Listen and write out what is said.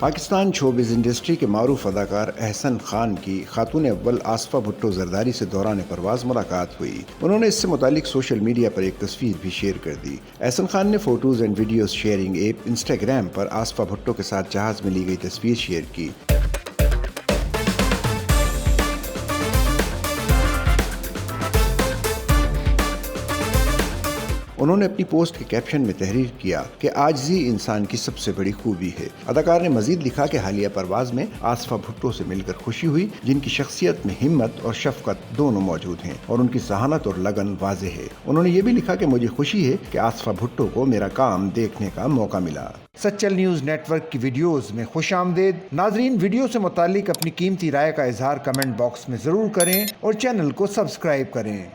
Pakistan showbiz industry کے معروف اداکار احسن خان کی خاتون اول آصفہ بھٹو زرداری سے دوران پرواز ملاقات ہوئی۔ انہوں نے اس سے متعلق سوشل میڈیا پر ایک تصویر بھی شیئر کر دی۔ احسن خان نے photos and videos sharing app Instagram پر آصفہ بھٹو کے ساتھ جہاز میں لی گئی تصویر شیئر کی۔ انہوں نے اپنی پوسٹ کے کیپشن میں تحریر کیا کہ عاجزی انسان کی سب سے بڑی خوبی ہے۔ اداکار نے مزید لکھا کہ حالیہ پرواز میں آصفہ بھٹو سے مل کر خوشی ہوئی، جن کی شخصیت میں ہمت اور شفقت دونوں موجود ہیں اور ان کی ذہانت اور لگن واضح ہے۔ انہوں نے یہ بھی لکھا کہ مجھے خوشی ہے کہ آصفہ بھٹو کو میرا کام دیکھنے کا موقع ملا۔ سچل نیوز نیٹ ورک کی ویڈیوز میں خوش آمدید۔ ناظرین، ویڈیو سے متعلق اپنی قیمتی رائے کا اظہار کمنٹ باکس میں ضرور کریں اور چینل کو سبسکرائب کریں۔